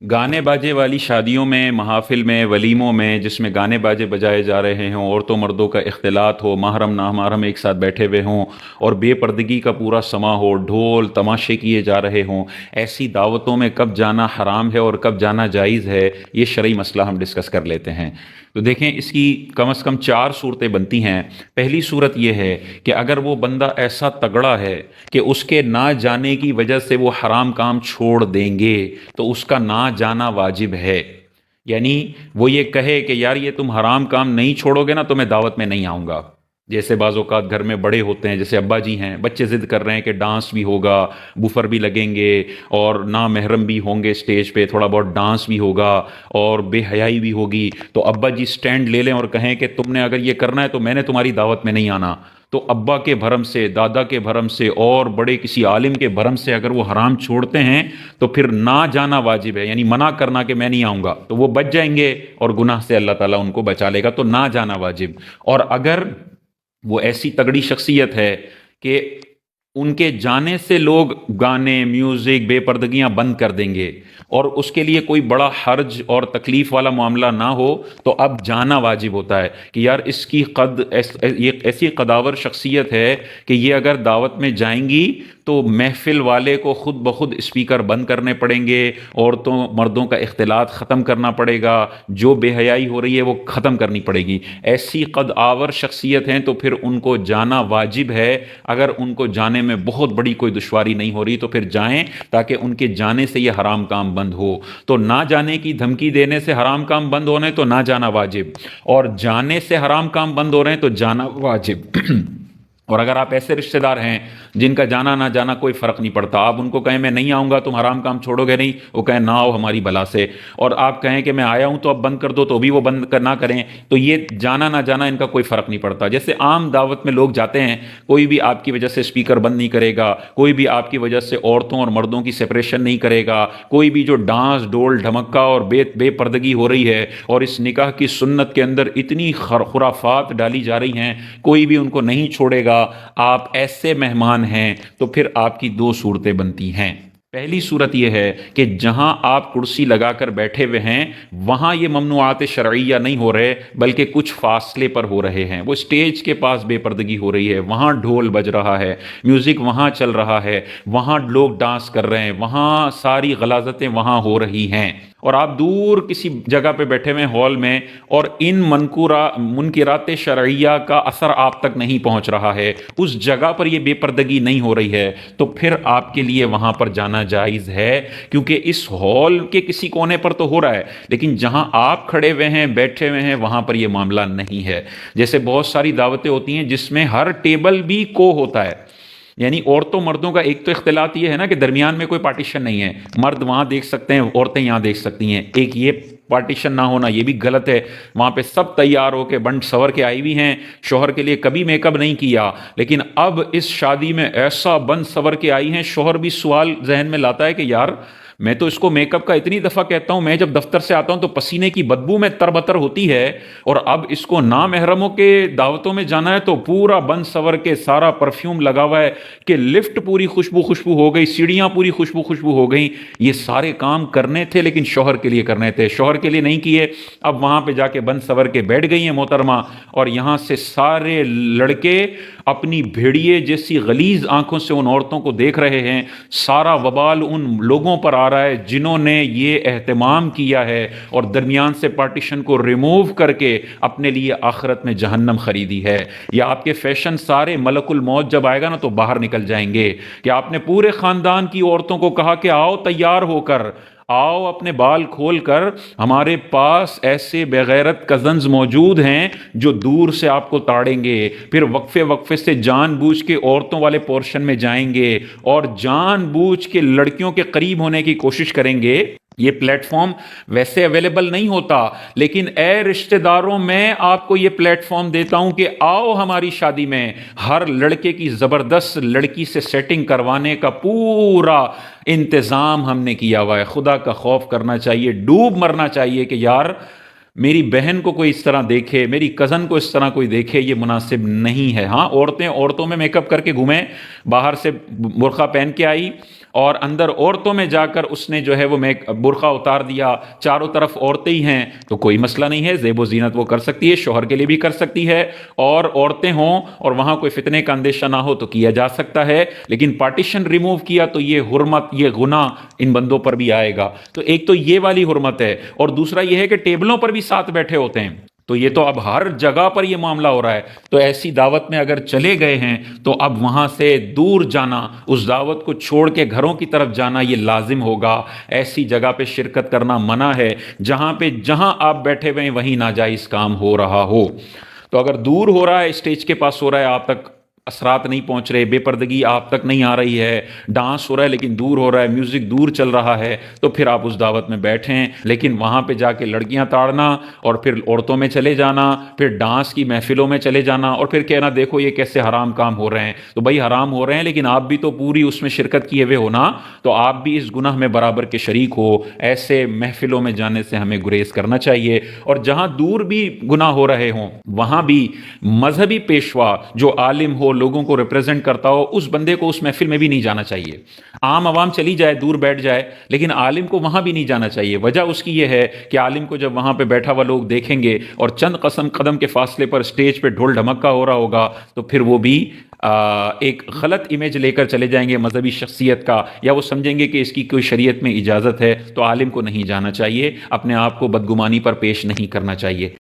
गाने बाजे वाली शादियों में, महफ़िल में, वलीमों में, जिसमें गाने बाजे बजाए जा रहे हों, औरतों मर्दों का इख्तिलात हो, महरम नामहरम एक साथ बैठे हुए हों और बेपर्दगी का पूरा समा हो, ढोल तमाशे किए जा रहे हों, ऐसी दावतों में कब जाना हराम है और कब जाना जायज़ है, ये शरई मसला हम डिस्कस कर लेते हैं। तो देखें, इसकी कम से कम चार सूरतें बनती हैं। पहली सूरत यह है कि अगर वो बंदा ऐसा तगड़ा है कि उसके ना जाने की वजह से वो हराम काम छोड़ देंगे, तो उसका ना जाना वाजिब है। यानी वो ये कहे कि यार, ये तुम हराम काम नहीं छोड़ोगे ना तो मैं दावत में नहीं आऊँगा। जैसे बाज़ औक़ात घर में बड़े होते हैं, जैसे अब्बा जी हैं, बच्चे ज़िद कर रहे हैं कि डांस भी होगा, बुफर भी लगेंगे और ना महरम भी होंगे, स्टेज पे थोड़ा बहुत डांस भी होगा और बेहयाई भी होगी। तो अब्बा जी स्टैंड ले लें और कहें कि तुमने अगर ये करना है तो मैंने तुम्हारी दावत में नहीं आना। तो अब्बा के भरम से, दादा के भरम से और बड़े किसी आलिम के भरम से अगर वो हराम छोड़ते हैं तो फिर ना जाना वाजिब है, यानी मना करना कि मैं नहीं आऊँगा, तो वो बच जाएंगे और गुनाह से अल्लाह ताला उनको बचा लेगा। तो ना जाना वाजिब। और अगर वो ऐसी तगड़ी शख्सियत है कि उनके जाने से लोग गाने, म्यूज़िक, बेपर्दगियां बंद कर देंगे और उसके लिए कोई बड़ा हर्ज और तकलीफ़ वाला मामला ना हो, तो अब जाना वाजिब होता है कि यार, इसकी ये ऐसी कदावर शख्सियत है कि ये अगर दावत में जाएंगी तो महफिल वाले को खुद ब खुद स्पीकर बंद करने पड़ेंगे, औरतों मर्दों का इख्तिलात ख़त्म करना पड़ेगा, जो बेहयाई हो रही है वो ख़त्म करनी पड़ेगी। ऐसी कद आवर शख्सियत हैं तो फिर उनको जाना वाजिब है। अगर उनको जाने में बहुत बड़ी कोई दुश्वारी नहीं हो रही तो फिर जाएं, ताकि उनके जाने से ये हराम काम बंद हो। तो ना जाने की धमकी देने से हराम काम बंद हो रहे हैं तो ना जाना वाजिब, और जाने से हराम काम बंद हो रहे हैं तो जाना वाजिब। और अगर आप ऐसे रिश्तेदार हैं जिनका जाना ना जाना कोई फ़र्क नहीं पड़ता, आप उनको कहें मैं नहीं आऊँगा, तुम हराम काम छोड़ोगे नहीं, वो कहें ना आओ हमारी भला से, और आप कहें कि मैं आया हूँ तो अब बंद कर दो, तो भी वो बंद ना करें, तो ये जाना ना जाना इनका कोई फ़र्क नहीं पड़ता। जैसे आम दावत में लोग जाते हैं, कोई भी आपकी वजह से स्पीकर बंद नहीं करेगा, कोई भी आपकी वजह से औरतों और मर्दों की सेपरेशन नहीं करेगा, कोई भी जो डांस डोल ढमक्का और बेपर्दगी हो रही है और इस निकाह की सुन्नत के अंदर इतनी खुराफात डाली जा रही हैं, कोई भी उनको नहीं छोड़ेगा। आप ऐसे मेहमान हैं तो फिर आपकी दो सूरतें बनती हैं। पहली सूरत यह है कि जहां आप कुर्सी लगाकर बैठे हुए हैं वहां ये ममनुआत शरइया नहीं हो रहे, बल्कि कुछ फासले पर हो रहे हैं। वो स्टेज के पास बेपर्दगी हो रही है, वहां ढोल बज रहा है, म्यूजिक वहां चल रहा है, वहां लोग डांस कर रहे हैं, वहां सारी गलाजतें वहां हो रही हैं, और आप दूर किसी जगह पे बैठे हुए हॉल में, और इन मुनकिरात शरइया का असर आप तक नहीं पहुंच रहा है, उस जगह पर ये बेपर्दगी नहीं हो रही है, तो फिर आपके लिए वहां पर जाना जायज़ है। क्योंकि इस हॉल के किसी कोने पर तो हो रहा है, लेकिन जहां आप खड़े हुए हैं, बैठे हुए हैं, वहां पर यह मामला नहीं है। जैसे बहुत सारी दावतें होती हैं जिसमें हर टेबल भी को होता है, यानी औरतों मर्दों का एक तो इख्तिलात ये है ना कि दरमियान में कोई पार्टीशन नहीं है, मर्द वहां देख सकते हैं, औरतें यहां देख सकती हैं। एक ये पार्टीशन ना होना ये भी गलत है। वहां पे सब तैयार होके बंट सवर के आई हुई हैं, शोहर के लिए कभी मेकअप नहीं किया, लेकिन अब इस शादी में ऐसा बंद सवर के आई हैं, शोहर भी सवाल जहन में लाता है कि यार, मैं तो इसको मेकअप का इतनी दफ़ा कहता हूं, मैं जब दफ्तर से आता हूं तो पसीने की बदबू में तरबतर होती है, और अब इसको ना महरमों के दावतों में जाना है तो पूरा बन सवर के सारा परफ्यूम लगा हुआ है कि लिफ्ट पूरी खुशबू खुशबू हो गई, सीढ़ियां पूरी खुशबू खुशबू हो गई। ये सारे काम करने थे लेकिन शोहर के लिए करने थे, शोहर के लिए नहीं किए। अब वहां पे जाके बन सवर के बैठ गई हैं मोहतरमा, और यहां से सारे लड़के अपनी भेड़िए जैसी गलीज आंखों से उन औरतों को देख रहे हैं। सारा वबाल उन लोगों पर आ रहा है जिन्होंने ये एहतमाम किया है और दरमियान से पार्टीशन को रिमूव करके अपने लिए आखिरत में जहन्नम खरीदी है। या आपके फैशन सारे मलकुल मौत जब आएगा ना तो बाहर निकल जाएंगे कि आपने पूरे खानदान की औरतों को कहा कि आओ तैयार होकर, आओ अपने बाल खोल कर, हमारे पास ऐसे बेगैरत कजन्स मौजूद हैं जो दूर से आपको ताड़ेंगे, फिर वक्फे वक्फे से जानबूझ के औरतों वाले पोर्शन में जाएंगे और जानबूझ के लड़कियों के करीब होने की कोशिश करेंगे। ये प्लेटफॉर्म वैसे अवेलेबल नहीं होता, लेकिन ए रिश्तेदारों, मैं आपको ये प्लेटफॉर्म देता हूं कि आओ हमारी शादी में। हर लड़के की जबरदस्त लड़की से सेटिंग करवाने का पूरा इंतजाम हमने किया हुआ है। खुदा का खौफ करना चाहिए, डूब मरना चाहिए कि यार, मेरी बहन को कोई इस तरह देखे, मेरी कज़न को इस तरह कोई देखे, ये मुनासिब नहीं है। हाँ, औरतें औरतों में मेकअप करके घूमें, बाहर से बुर्का पहन के आई اور اندر عورتوں میں جا کر اس نے جو ہے وہ برقع اتار دیا، چاروں طرف عورتیں ہی ہیں، تو کوئی مسئلہ نہیں ہے، زیب و زینت وہ کر سکتی ہے، شوہر کے لیے بھی کر سکتی ہے، اور عورتیں ہوں اور وہاں کوئی فتنے کا اندیشہ نہ ہو تو کیا جا سکتا ہے۔ لیکن پارٹیشن ریموو کیا تو یہ حرمت، یہ گناہ ان بندوں پر بھی آئے گا۔ تو ایک تو یہ والی حرمت ہے، اور دوسرا یہ ہے کہ ٹیبلوں پر بھی ساتھ بیٹھے ہوتے ہیں، تو یہ تو اب ہر جگہ پر یہ معاملہ ہو رہا ہے۔ تو ایسی دعوت میں اگر چلے گئے ہیں تو اب وہاں سے دور جانا، اس دعوت کو چھوڑ کے گھروں کی طرف جانا یہ لازم ہوگا۔ ایسی جگہ پہ شرکت کرنا منع ہے جہاں آپ بیٹھے ہوئے ہیں وہیں ناجائز کام ہو رہا ہو۔ تو اگر دور ہو رہا ہے، اسٹیج کے پاس ہو رہا ہے، آپ تک اثرات نہیں پہنچ رہے، بے پردگی آپ تک نہیں آ رہی ہے، ڈانس ہو رہا ہے لیکن دور ہو رہا ہے، میوزک دور چل رہا ہے، تو پھر آپ اس دعوت میں بیٹھیں۔ لیکن وہاں پہ جا کے لڑکیاں تاڑنا اور پھر عورتوں میں چلے جانا، پھر ڈانس کی محفلوں میں چلے جانا اور پھر کہنا دیکھو یہ کیسے حرام کام ہو رہے ہیں، تو بھائی حرام ہو رہے ہیں لیکن آپ بھی تو پوری اس میں شرکت کیے ہوئے ہو نا، تو آپ بھی اس گناہ میں برابر کے شریک ہو۔ ایسے محفلوں میں جانے سے ہمیں گریز کرنا چاہیے، اور جہاں دور بھی گناہ ہو رہے ہوں وہاں بھی مذہبی پیشوا جو عالم ہو، لوگوں کو ریپرزینٹ کرتا ہو، اس بندے کو اس محفل میں بھی نہیں جانا چاہیے۔ عام عوام چلی جائے، دور بیٹھ جائے، لیکن عالم کو وہاں بھی نہیں جانا چاہیے۔ وجہ اس کی یہ ہے کہ عالم کو جب وہاں پہ بیٹھا ہوا لوگ دیکھیں گے اور چند قدم کے فاصلے پر اسٹیج پہ ڈھول ڈھمکا ہو رہا ہوگا، تو پھر وہ بھی ایک غلط امیج لے کر چلے جائیں گے مذہبی شخصیت کا، یا وہ سمجھیں گے کہ اس کی کوئی شریعت میں اجازت ہے، تو عالم کو نہیں جانا چاہیے، اپنے آپ کو بدگمانی پر پیش نہیں کرنا چاہیے۔